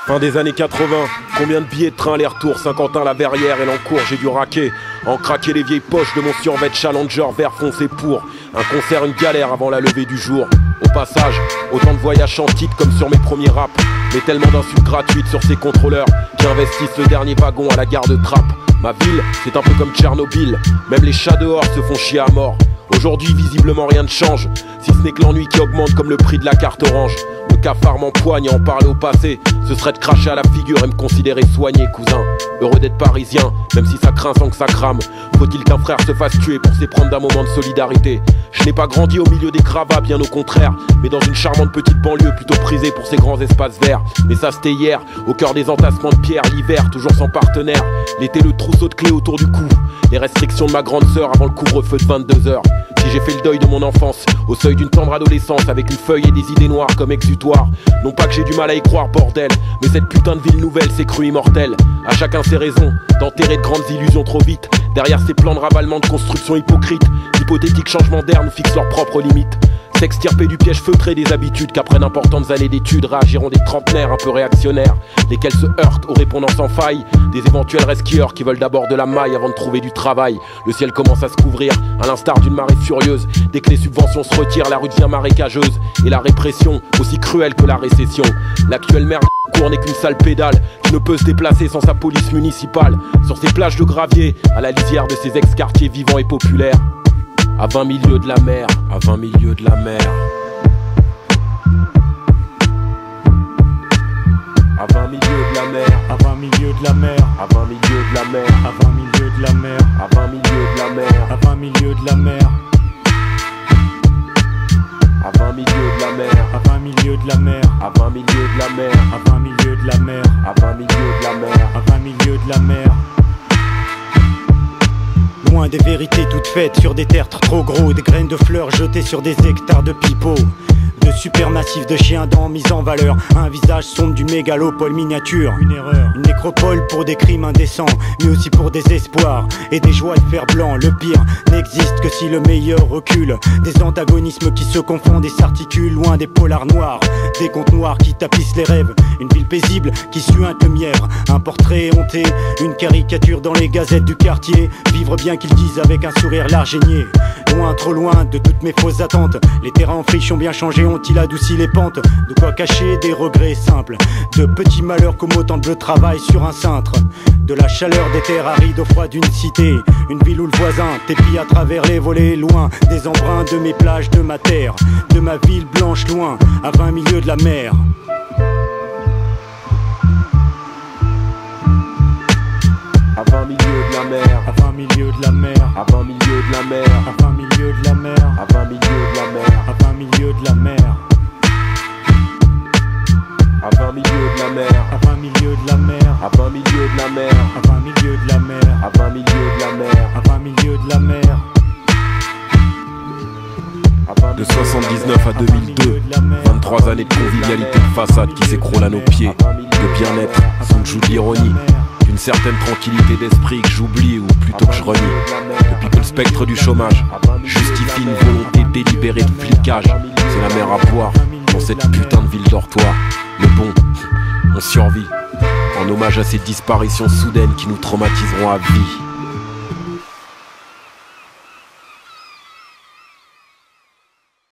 Fin des années 80, combien de billets de train aller-retour, Saint-Quentin, la Verrière et l'Encourt, j'ai dû raquer. En craquer les vieilles poches de mon survêt Challenger vert foncé pour un concert, une galère avant la levée du jour. Au passage, autant de voyages en titre comme sur mes premiers raps, mais tellement d'insultes gratuites sur ces contrôleurs qui investissent le dernier wagon à la gare de Trappes. Ma ville, c'est un peu comme Tchernobyl, même les chats dehors se font chier à mort. Aujourd'hui, visiblement rien ne change, si ce n'est que l'ennui qui augmente comme le prix de la carte orange. Le cafard m'empoigne à en parler au passé, ce serait de cracher à la figure et me considérer soigné, cousin. Heureux d'être parisien, même si ça craint sans que ça crame. Faut-il qu'un frère se fasse tuer pour s'éprendre d'un moment de solidarité? Je n'ai pas grandi au milieu des gravats, bien au contraire, mais dans une charmante petite banlieue plutôt prisée pour ses grands espaces verts. Mais ça c'était hier, au cœur des entassements de pierre, l'hiver toujours sans partenaire. L'été le trousseau de clés autour du cou, les restrictions de ma grande sœur avant le couvre-feu de 22h. Si j'ai fait le deuil de mon enfance, au seuil d'une tendre adolescence, avec une feuille et des idées noires comme exutoire. Non pas que j'ai du mal à y croire, bordel, mais cette putain de ville nouvelle s'est crue immortelle. À chacun ses raisons d'enterrer de grandes illusions trop vite. Derrière ces plans de ravalement de construction hypocrites, d'hypothétiques changements d'air nous fixent leurs propres limites. S'extirper du piège feutré des habitudes qu'après d'importantes années d'études réagiront des trentenaires un peu réactionnaires, lesquels se heurtent aux répondances en faille des éventuels resquilleurs qui veulent d'abord de la maille avant de trouver du travail. Le ciel commence à se couvrir à l'instar d'une marée furieuse. Dès que les subventions se retirent, la rue devient marécageuse et la répression aussi cruelle que la récession. L'actuelle merde court n'est qu'une sale pédale qui ne peut se déplacer sans sa police municipale. Sur ces plages de gravier, à la lisière de ces ex-quartiers vivants et populaires, à 20 milieux de la mer, à 20 milieux de la mer. À 20 milieux de la mer, à 20 milieux de la mer, à 20 milieux de la mer, à 20 milieux de la mer, à 20 milieux de la mer, à 20 milieux de la mer, à 20 milieux de la mer, à 20 milieux de la mer, à 20 milieux de la mer, à 20 milieux de la mer, à 20 milieux de la mer, à 20 milieux de la mer. Loin des vérités toutes faites sur des tertres trop gros, des graines de fleurs jetées sur des hectares de pipeaux, de supermassifs de chiens dents mis en valeur, un visage sombre du mégalopole miniature. Une erreur, une nécropole pour des crimes indécents, mais aussi pour des espoirs et des joies de fer blanc. Le pire n'existe que si le meilleur recule, des antagonismes qui se confondent et s'articulent loin des polars noirs, des contes noirs qui tapissent les rêves, une ville paisible qui suinte le mièvre, un portrait honté, une caricature dans les gazettes du quartier, vivre bien qu'ils disent avec un sourire large et niais. Loin, trop loin de toutes mes fausses attentes, les terrains en friche ont bien changé, ont-ils adouci les pentes? De quoi cacher des regrets simples, de petits malheurs comme autant de bleu travail sur un cintre. De la chaleur des terres arides au froid d'une cité, une ville où le voisin t'épie à travers les volets, loin des embruns de mes plages, de ma terre, de ma ville blanche loin, à 20 milieux de la mer. à 20 milieux de la mer, à 20 milieux de la mer, à 20 milieux de la mer, à 20 milieux de la mer, à 20 milieux de la mer, à 20 milieux de la mer, à 20 milieux de la mer, à 20 milieux de la mer, à 20 milieux de la mer, à 20 milieux de la mer, à 20 milieux de la mer, à 20 milieux de la mer. De 79 à 2002, 23 années de convivialité de façade qui s'écroulent à nos pieds, de bien-être sous le joug de l'ironie, d'une certaine tranquillité d'esprit que j'oublie ou plutôt que je renie. Depuis que le spectre du chômage justifie une volonté délibérée de flicage, c'est la mer à boire dans cette putain de ville dortoir. Mais bon, on survit, en hommage à ces disparitions soudaines qui nous traumatiseront à vie.